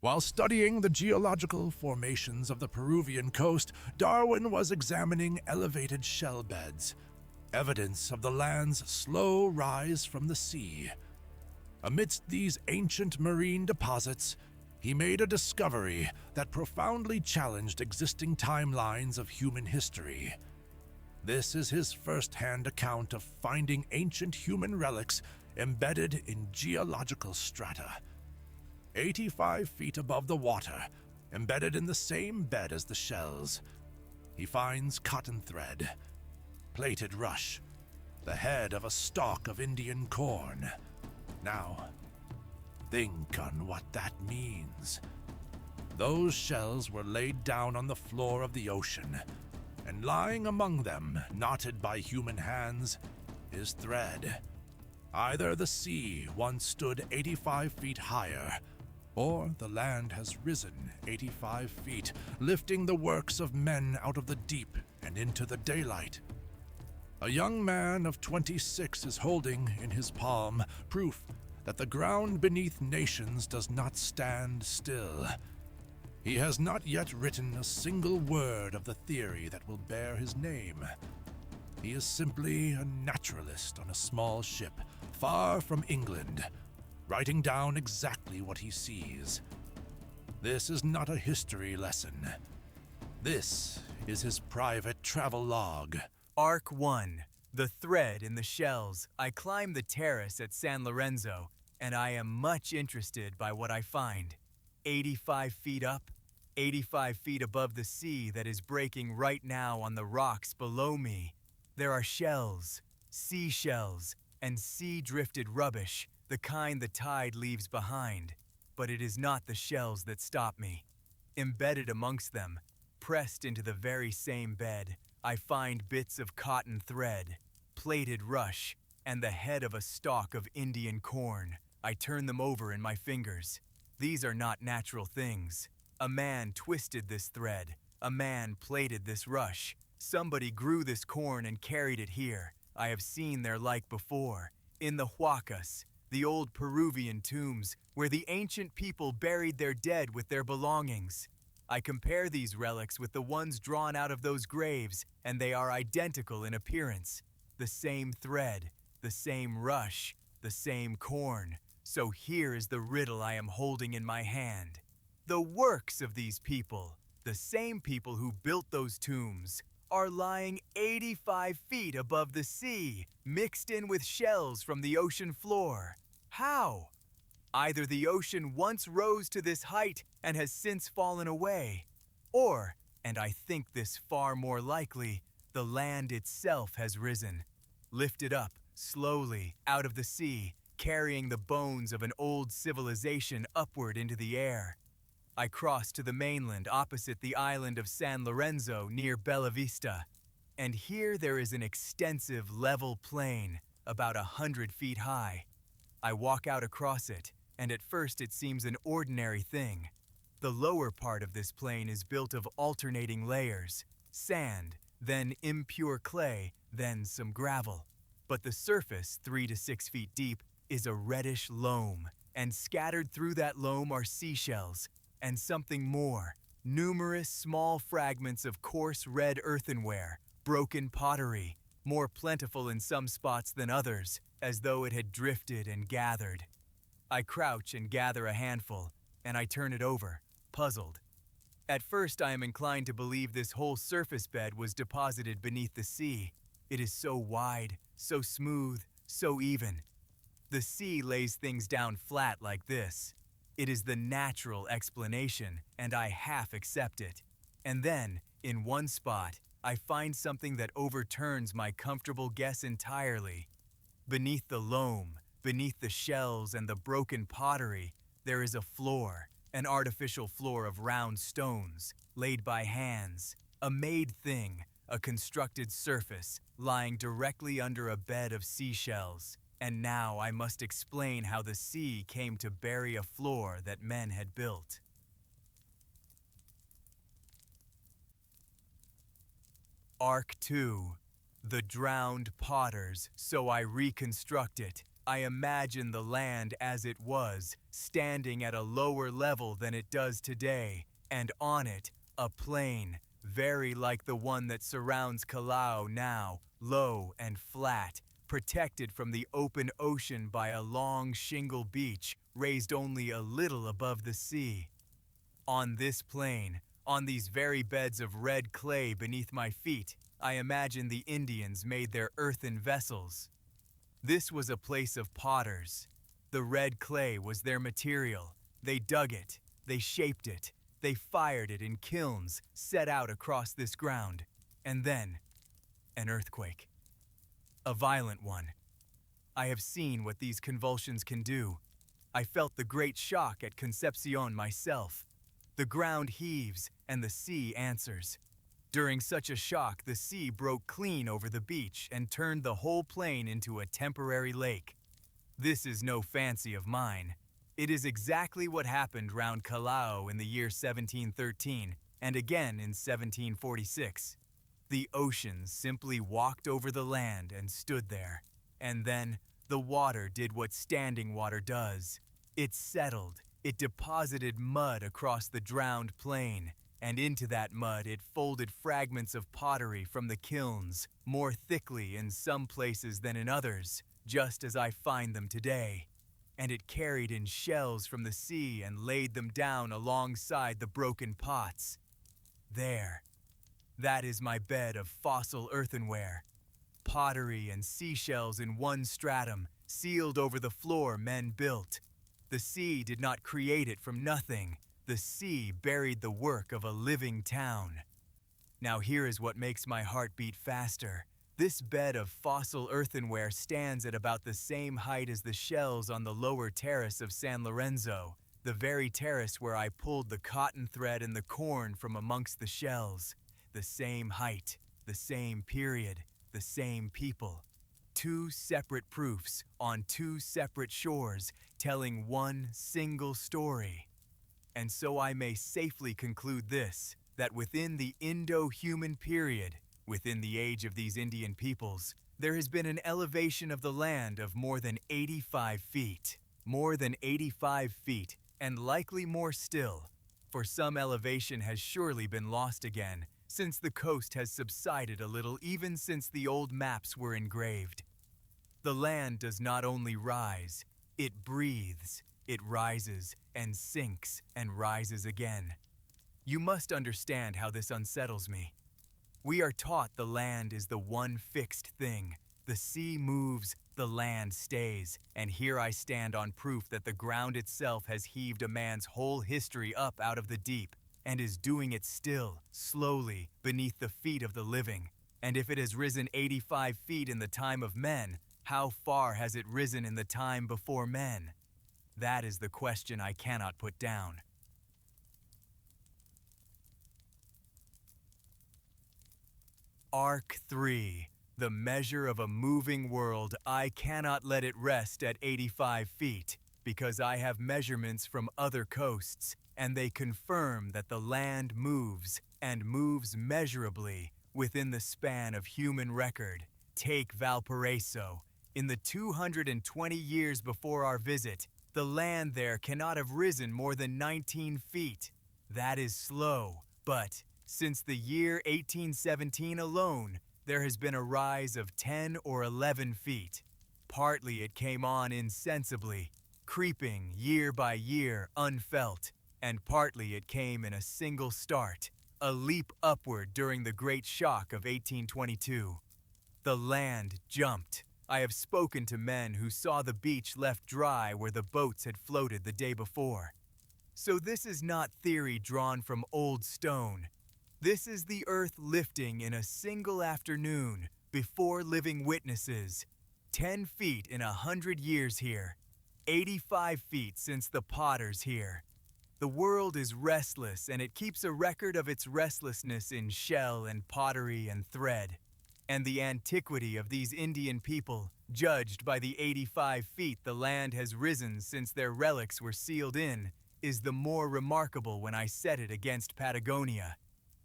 While studying the geological formations of the Peruvian coast, Darwin was examining elevated shell beds, evidence of the land's slow rise from the sea. Amidst these ancient marine deposits, he made a discovery that profoundly challenged existing timelines of human history. This is his first-hand account of finding ancient human relics embedded in geological strata. 85 feet above the water, embedded in the same bed as the shells, he finds cotton thread, plaited rush, the head of a stalk of Indian corn. Now, think on what that means. Those shells were laid down on the floor of the ocean, and lying among them, knotted by human hands, is thread. Either the sea once stood 85 feet higher, or the land has risen 85 feet, lifting the works of men out of the deep and into the daylight. A young man of 26 is holding in his palm proof that the ground beneath nations does not stand still. He has not yet written a single word of the theory that will bear his name. He is simply a naturalist on a small ship, far from England, writing down exactly what he sees. This is not a history lesson. This is his private travel log. Arc 1. The thread in the shells. I climb the terrace at San Lorenzo, and I am much interested by what I find. 85 feet up, 85 feet above the sea that is breaking right now on the rocks below me. There are shells, seashells, and sea-drifted rubbish, the kind the tide leaves behind. But it is not the shells that stop me. Embedded amongst them, pressed into the very same bed, I find bits of cotton thread, plaited rush, and the head of a stalk of Indian corn. I turn them over in my fingers. These are not natural things. A man twisted this thread. A man plaited this rush. Somebody grew this corn and carried it here. I have seen their like before. In the Huacas, the old Peruvian tombs, where the ancient people buried their dead with their belongings. I compare these relics with the ones drawn out of those graves, and they are identical in appearance. The same thread, the same rush, the same corn. So here is the riddle I am holding in my hand. The works of these people, the same people who built those tombs, are lying 85 feet above the sea, mixed in with shells from the ocean floor. How? Either the ocean once rose to this height and has since fallen away, or, and I think this far more likely, the land itself has risen, lifted up slowly out of the sea, carrying the bones of an old civilization upward into the air. I cross to the mainland opposite the island of San Lorenzo near Bella Vista, and here there is an extensive level plain about 100 feet high. I walk out across it, and at first it seems an ordinary thing. The lower part of this plain is built of alternating layers, sand, then impure clay, then some gravel. But the surface, 3 to 6 feet deep, is a reddish loam, and scattered through that loam are seashells, and something more, numerous small fragments of coarse red earthenware, broken pottery, more plentiful in some spots than others, as though it had drifted and gathered. I crouch and gather a handful, and I turn it over, puzzled. At first I am inclined to believe this whole surface bed was deposited beneath the sea. It is so wide, so smooth, so even. The sea lays things down flat like this. It is the natural explanation, and I half accept it. And then, in one spot, I find something that overturns my comfortable guess entirely. Beneath the loam, beneath the shells and the broken pottery, there is a floor, an artificial floor of round stones, laid by hands, a made thing, a constructed surface, lying directly under a bed of seashells. And now I must explain how the sea came to bury a floor that men had built. Arc 2. The drowned potters, so I reconstruct it. I imagine the land as it was, standing at a lower level than it does today, and on it, a plain, very like the one that surrounds Callao now, low and flat, protected from the open ocean by a long shingle beach raised only a little above the sea. On this plain, on these very beds of red clay beneath my feet, I imagine the Indians made their earthen vessels. This was a place of potters. The red clay was their material. They dug it, they shaped it, they fired it in kilns set out across this ground. And then, an earthquake. A violent one. I have seen what these convulsions can do. I felt the great shock at Concepcion myself. The ground heaves and the sea answers. During such a shock, the sea broke clean over the beach and turned the whole plain into a temporary lake. This is no fancy of mine. It is exactly what happened round Callao in the year 1713 and again in 1746. The ocean simply walked over the land and stood there. And then the water did what standing water does. It settled. It deposited mud across the drowned plain, and into that mud it folded fragments of pottery from the kilns, more thickly in some places than in others, just as I find them today. And it carried in shells from the sea and laid them down alongside the broken pots. There. That is my bed of fossil earthenware. Pottery and seashells in one stratum, sealed over the floor men built. The sea did not create it from nothing. The sea buried the work of a living town. Now here is what makes my heart beat faster. This bed of fossil earthenware stands at about the same height as the shells on the lower terrace of San Lorenzo, the very terrace where I pulled the cotton thread and the corn from amongst the shells. The same height, the same period, the same people. Two separate proofs on two separate shores, telling one single story. And so I may safely conclude this, that within the Indo-human period, within the age of these Indian peoples, there has been an elevation of the land of more than 85 feet. More than 85 feet, and likely more still. For some elevation has surely been lost again, since the coast has subsided a little even since the old maps were engraved. The land does not only rise, it breathes. It rises and sinks and rises again. You must understand how this unsettles me. We are taught the land is the one fixed thing. The sea moves, the land stays, and here I stand on proof that the ground itself has heaved a man's whole history up out of the deep, and is doing it still, slowly, beneath the feet of the living. And if it has risen 85 feet in the time of men, how far has it risen in the time before men? That is the question I cannot put down. Arc 3. The measure of a moving world. I cannot let it rest at 85 feet, because I have measurements from other coasts, and they confirm that the land moves, and moves measurably, within the span of human record. Take Valparaiso. In the 220 years before our visit, the land there cannot have risen more than 19 feet. That is slow, but since the year 1817 alone, there has been a rise of 10 or 11 feet. Partly it came on insensibly, creeping year by year unfelt, and partly it came in a single start, a leap upward during the great shock of 1822. The land jumped. I have spoken to men who saw the beach left dry where the boats had floated the day before. So this is not theory drawn from old stone. This is the earth lifting in a single afternoon before living witnesses. 10 feet in 100 years here. 85 feet since the potters here. The world is restless, and it keeps a record of its restlessness in shell and pottery and thread. And the antiquity of these Indian people, judged by the 85 feet the land has risen since their relics were sealed in, is the more remarkable when I set it against Patagonia.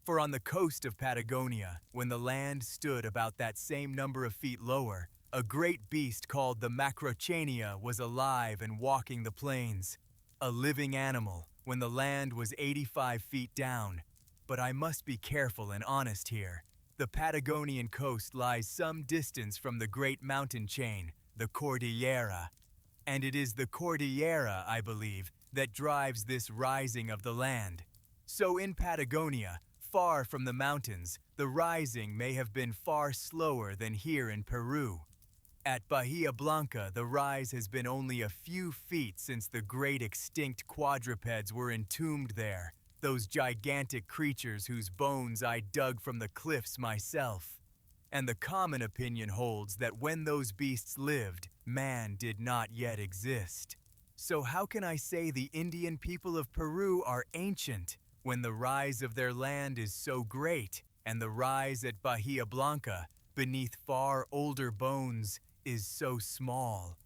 For on the coast of Patagonia, when the land stood about that same number of feet lower, A great beast called the Macrochania was alive and walking the plains. A living animal when the land was 85 feet down. But I must be careful and honest here. The Patagonian coast lies some distance from the great mountain chain, the Cordillera. And it is the Cordillera, I believe, that drives this rising of the land. So in Patagonia, far from the mountains, the rising may have been far slower than here in Peru. At Bahia Blanca, the rise has been only a few feet since the great extinct quadrupeds were entombed there, those gigantic creatures whose bones I dug from the cliffs myself. And the common opinion holds that when those beasts lived, man did not yet exist. So how can I say the Indian people of Peru are ancient when the rise of their land is so great, and the rise at Bahia Blanca, beneath far older bones, is so small?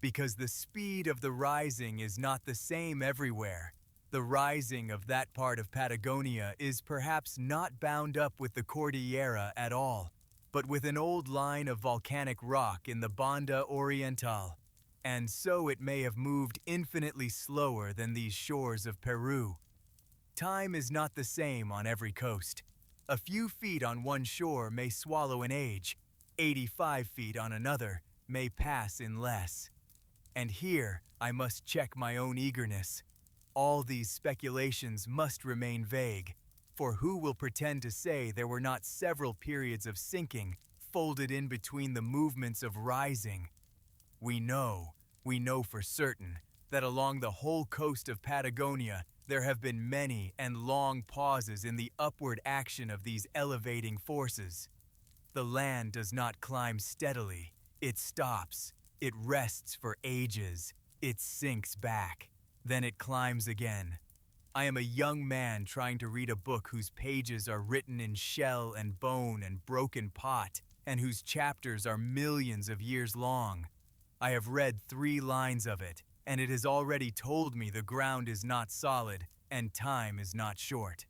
Because the speed of the rising is not the same everywhere. The rising of that part of Patagonia is perhaps not bound up with the Cordillera at all, but with an old line of volcanic rock in the Banda Oriental. And so it may have moved infinitely slower than these shores of Peru. Time is not the same on every coast. A few feet on one shore may swallow an age. 85 feet on another may pass in less. And here I must check my own eagerness. All these speculations must remain vague, for who will pretend to say there were not several periods of sinking folded in between the movements of rising? We know for certain that along the whole coast of Patagonia there have been many and long pauses in the upward action of these elevating forces. The land does not climb steadily. It stops. It rests for ages. It sinks back. Then it climbs again. I am a young man trying to read a book whose pages are written in shell and bone and broken pot, and whose chapters are millions of years long. I have read 3 lines of it, and it has already told me the ground is not solid and time is not short.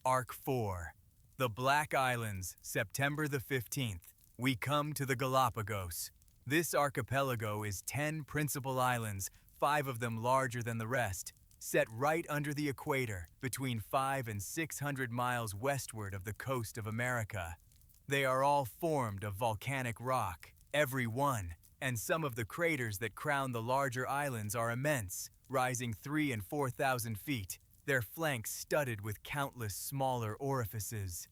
Arc 4. The Black Islands, September the 15th. We come to the Galapagos. This archipelago is 10 principal islands, 5 of them larger than the rest, set right under the equator, between 500 and 600 miles westward of the coast of America. They are all formed of volcanic rock, every one, and some of the craters that crown the larger islands are immense, rising 3,000 and 4,000 feet, their flanks studded with countless smaller orifices.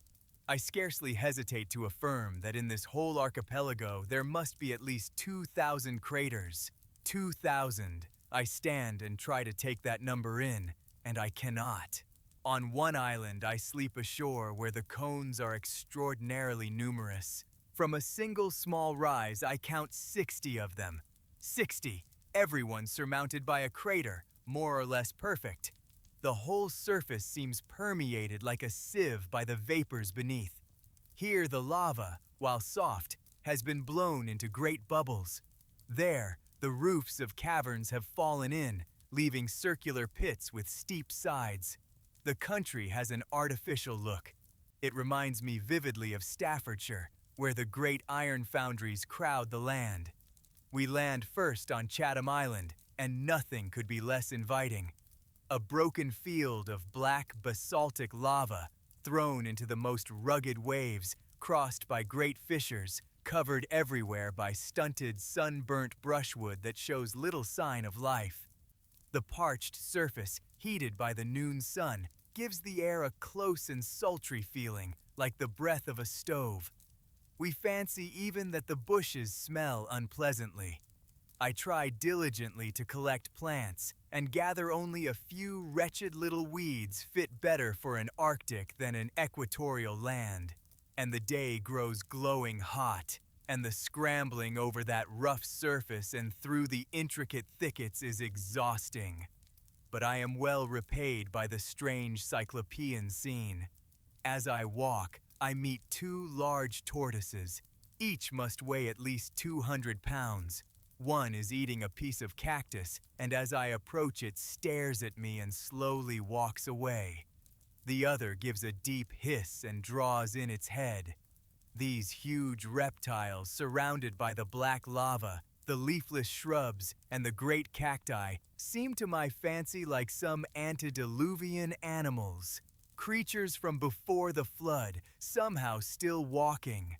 I scarcely hesitate to affirm that in this whole archipelago there must be at least 2,000 craters. 2,000. I stand and try to take that number in, and I cannot. On one island I sleep ashore where the cones are extraordinarily numerous. From a single small rise I count 60 of them. 60, everyone surmounted by a crater, more or less perfect. The whole surface seems permeated like a sieve by the vapors beneath. Here the lava, while soft, has been blown into great bubbles. There, the roofs of caverns have fallen in, leaving circular pits with steep sides. The country has an artificial look. It reminds me vividly of Staffordshire, where the great iron foundries crowd the land. We land first on Chatham Island, and nothing could be less inviting. A broken field of black basaltic lava, thrown into the most rugged waves, crossed by great fissures, covered everywhere by stunted, sunburnt brushwood that shows little sign of life. The parched surface, heated by the noon sun, gives the air a close and sultry feeling, like the breath of a stove. We fancy even that the bushes smell unpleasantly. I try diligently to collect plants and gather only a few wretched little weeds fit better for an Arctic than an equatorial land. And the day grows glowing hot, and the scrambling over that rough surface and through the intricate thickets is exhausting. But I am well repaid by the strange cyclopean scene. As I walk, I meet 2 large tortoises. Each must weigh at least 200 pounds. One is eating a piece of cactus, and as I approach it stares at me and slowly walks away. The other gives a deep hiss and draws in its head. These huge reptiles, surrounded by the black lava, the leafless shrubs, and the great cacti, seem to my fancy like some antediluvian animals, creatures from before the flood, somehow still walking.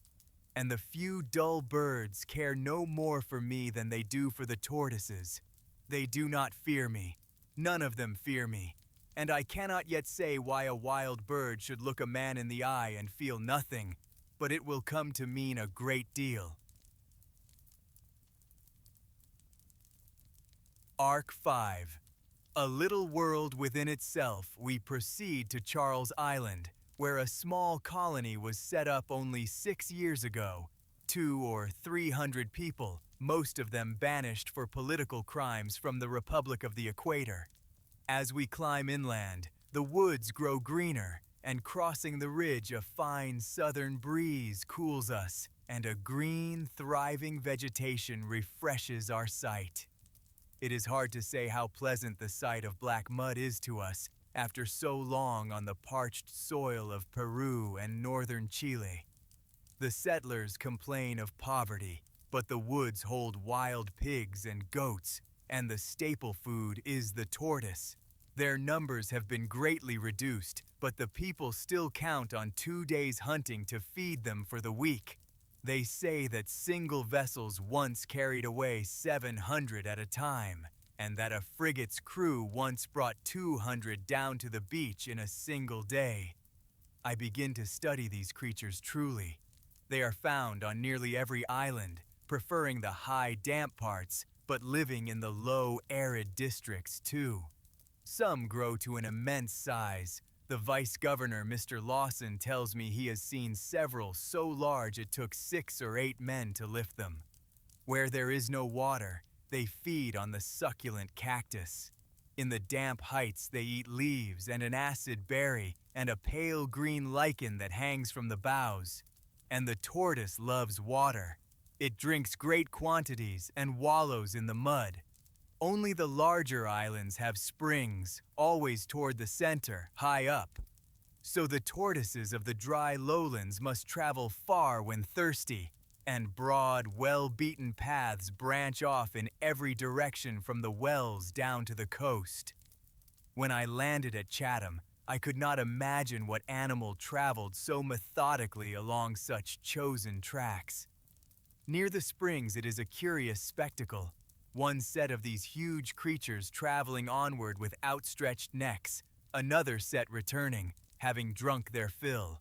And the few dull birds care no more for me than they do for the tortoises. They do not fear me. None of them fear me. And I cannot yet say why a wild bird should look a man in the eye and feel nothing, but it will come to mean a great deal. Arc 5. A little world within itself, we proceed to Charles Island, where a small colony was set up only 6 years ago. 200 or 300 people, most of them banished for political crimes from the Republic of the Equator. As we climb inland, the woods grow greener, and crossing the ridge, a fine southern breeze cools us, and a green, thriving vegetation refreshes our sight. It is hard to say how pleasant the sight of black mud is to us after so long on the parched soil of Peru and northern Chile. The settlers complain of poverty, but the woods hold wild pigs and goats, and the staple food is the tortoise. Their numbers have been greatly reduced, but the people still count on 2 days hunting to feed them for the week. They say that single vessels once carried away 700 at a time, and that a frigate's crew once brought 200 down to the beach in a single day. I begin to study these creatures truly. They are found on nearly every island, preferring the high, damp parts, but living in the low, arid districts too. Some grow to an immense size. The vice governor, Mr. Lawson, tells me he has seen several so large it took 6 or 8 men to lift them. Where there is no water, they feed on the succulent cactus. In the damp heights, they eat leaves and an acid berry and a pale green lichen that hangs from the boughs. And the tortoise loves water. It drinks great quantities and wallows in the mud. Only the larger islands have springs, always toward the center, high up. So the tortoises of the dry lowlands must travel far when thirsty, and broad, well-beaten paths branch off in every direction from the wells down to the coast. When I landed at Chatham, I could not imagine what animal traveled so methodically along such chosen tracks. Near the springs, it is a curious spectacle. One set of these huge creatures traveling onward with outstretched necks, another set returning, having drunk their fill.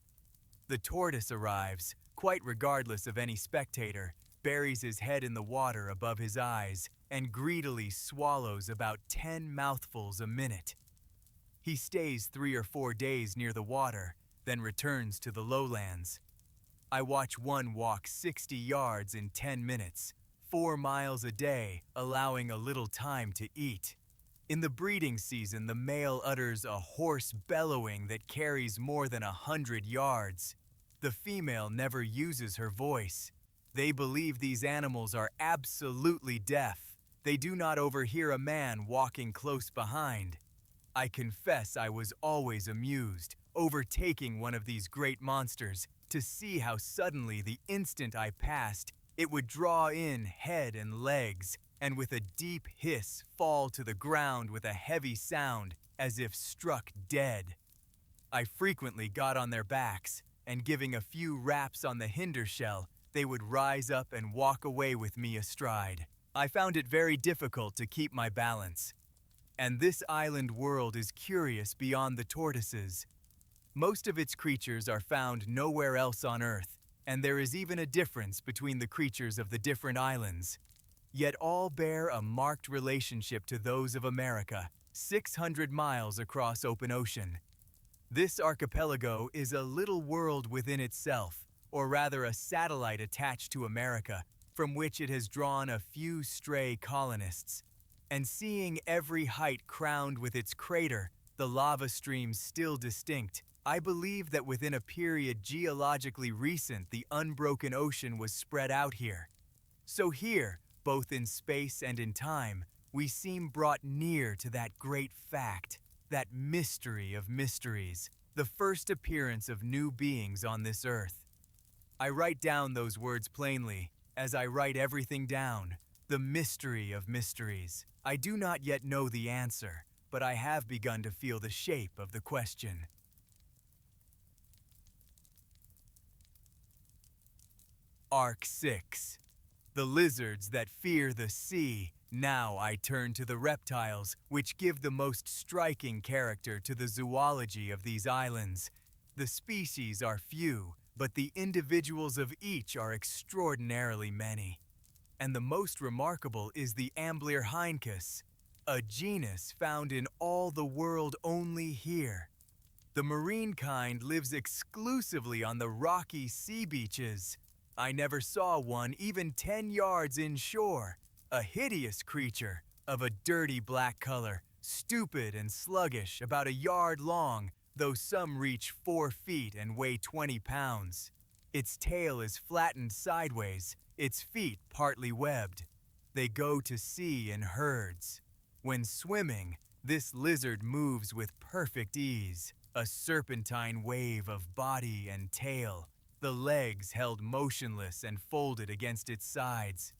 The tortoise arrives, quite regardless of any spectator, buries his head in the water above his eyes, and greedily swallows about 10 mouthfuls a minute. He stays 3 or 4 days near the water, then returns to the lowlands. I watch one walk 60 yards in 10 minutes, 4 miles a day, allowing a little time to eat. In the breeding season, the male utters a hoarse bellowing that carries more than 100 yards. The female never uses her voice. They believe these animals are absolutely deaf. They do not overhear a man walking close behind. I confess I was always amused, overtaking one of these great monsters, to see how suddenly the instant I passed, it would draw in head and legs, and with a deep hiss fall to the ground with a heavy sound, as if struck dead. I frequently got on their backs, and giving a few raps on the hinder shell, they would rise up and walk away with me astride. I found it very difficult to keep my balance. And this island world is curious beyond the tortoises. Most of its creatures are found nowhere else on Earth, and there is even a difference between the creatures of the different islands. Yet all bear a marked relationship to those of America, 600 miles across open ocean. This archipelago is a little world within itself, or rather a satellite attached to America, from which it has drawn a few stray colonists. And seeing every height crowned with its crater, the lava streams still distinct, I believe that within a period geologically recent, the unbroken ocean was spread out here. So here, both in space and in time, we seem brought near to that great fact, that mystery of mysteries, the first appearance of new beings on this earth. I write down those words plainly, as I write everything down, the mystery of mysteries. I do not yet know the answer, but I have begun to feel the shape of the question. Arc 6. The lizards that fear the sea. Now I turn to the reptiles, which give the most striking character to the zoology of these islands. The species are few, but the individuals of each are extraordinarily many. And the most remarkable is the Amblyrhynchus, a genus found in all the world only here. The marine kind lives exclusively on the rocky sea beaches. I never saw one even 10 yards inshore. A hideous creature of a dirty black color, stupid and sluggish, about a yard long, though some reach 4 feet and weigh 20 pounds. Its tail is flattened sideways, its feet partly webbed. They go to sea in herds. When swimming, this lizard moves with perfect ease, a serpentine wave of body and tail, the legs held motionless and folded against its sides.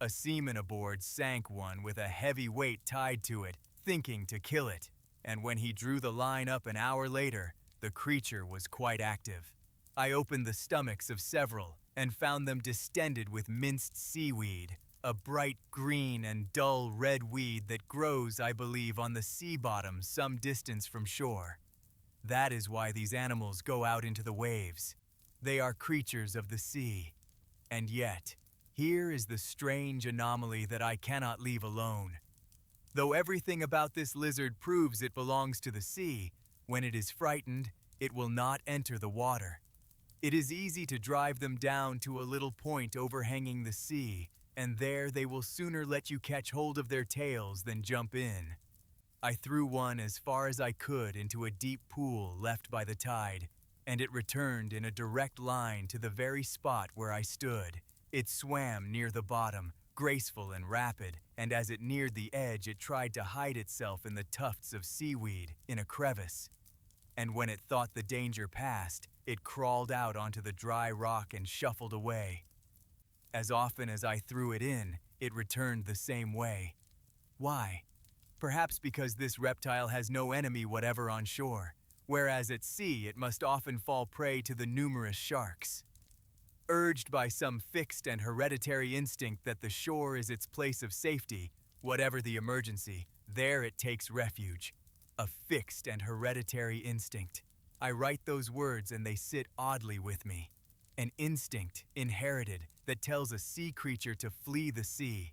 A seaman aboard sank one with a heavy weight tied to it, thinking to kill it, and when he drew the line up an hour later, the creature was quite active. I opened the stomachs of several and found them distended with minced seaweed, a bright green and dull red weed that grows, I believe, on the sea bottom some distance from shore. That is why these animals go out into the waves. They are creatures of the sea. And yet, here is the strange anomaly that I cannot leave alone. Though everything about this lizard proves it belongs to the sea, when it is frightened, it will not enter the water. It is easy to drive them down to a little point overhanging the sea, and there they will sooner let you catch hold of their tails than jump in. I threw one as far as I could into a deep pool left by the tide, and it returned in a direct line to the very spot where I stood. It swam near the bottom, graceful and rapid, and as it neared the edge, it tried to hide itself in the tufts of seaweed in a crevice. And when it thought the danger past, it crawled out onto the dry rock and shuffled away. As often as I threw it in, it returned the same way. Why? Perhaps because this reptile has no enemy whatever on shore, whereas at sea it must often fall prey to the numerous sharks. Urged by some fixed and hereditary instinct that the shore is its place of safety, whatever the emergency, there it takes refuge. A fixed and hereditary instinct. I write those words and they sit oddly with me. An instinct, inherited, that tells a sea creature to flee the sea,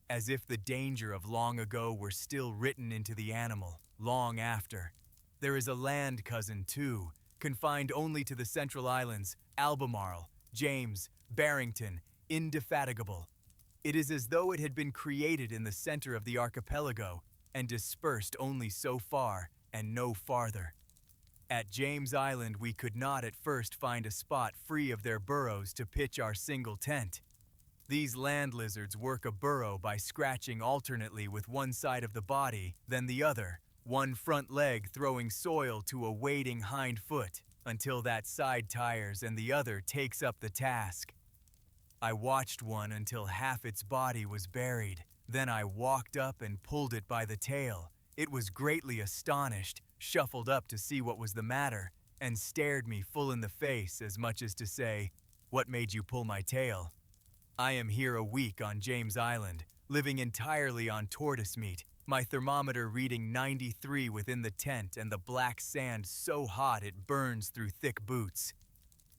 as if the danger of long ago were still written into the animal, long after. There is a land cousin, too, confined only to the Central Islands, Albemarle, James, Barrington, indefatigable. It is as though it had been created in the center of the archipelago and dispersed only so far and no farther. At James Island, we could not at first find a spot free of their burrows to pitch our single tent. These land lizards work a burrow by scratching alternately with one side of the body, then the other, one front leg throwing soil to a wading hind foot, until that side tires and the other takes up the task. I watched one until half its body was buried. Then I walked up and pulled it by the tail. It was greatly astonished, shuffled up to see what was the matter, and stared me full in the face as much as to say, "What made you pull my tail?" I am here a week on James Island, living entirely on tortoise meat, my thermometer reading 93 within the tent and the black sand so hot it burns through thick boots.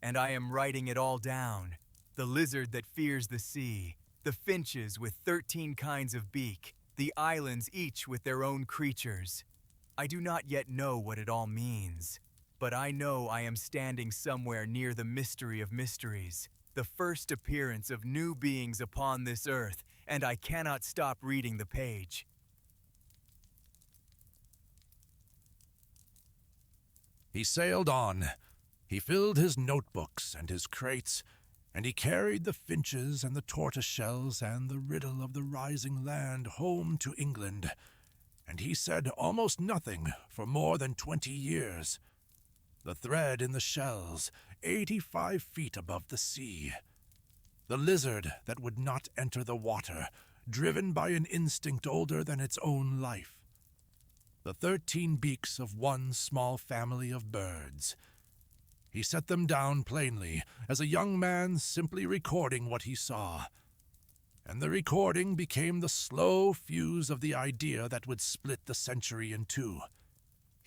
And I am writing it all down. The lizard that fears the sea, the finches with 13 kinds of beak, the islands each with their own creatures. I do not yet know what it all means, but I know I am standing somewhere near the mystery of mysteries, the first appearance of new beings upon this earth, and I cannot stop reading the page. He sailed on. He filled his notebooks and his crates, and he carried the finches and the tortoise-shells and the riddle of the rising land home to England, and he said almost nothing for more than 20 years. The thread in the shells, 85 feet above the sea. The lizard that would not enter the water, driven by an instinct older than its own life. The 13 beaks of one small family of birds. He set them down plainly, as a young man simply recording what he saw. And the recording became the slow fuse of the idea that would split the century in two.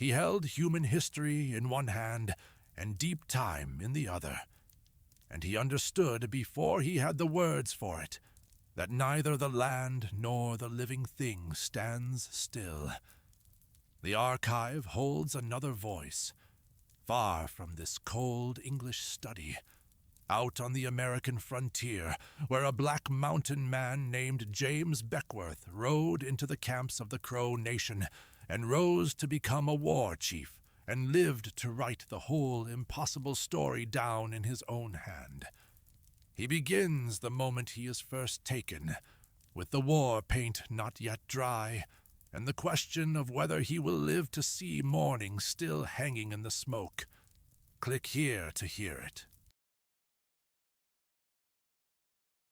He held human history in one hand and deep time in the other. And he understood before he had the words for it that neither the land nor the living thing stands still. The archive holds another voice, far from this cold English study, out on the American frontier, where a black mountain man named James Beckworth rode into the camps of the Crow Nation and rose to become a war chief, and lived to write the whole impossible story down in his own hand. He begins the moment he is first taken, with the war paint not yet dry, and the question of whether he will live to see morning still hanging in the smoke. Click here to hear it.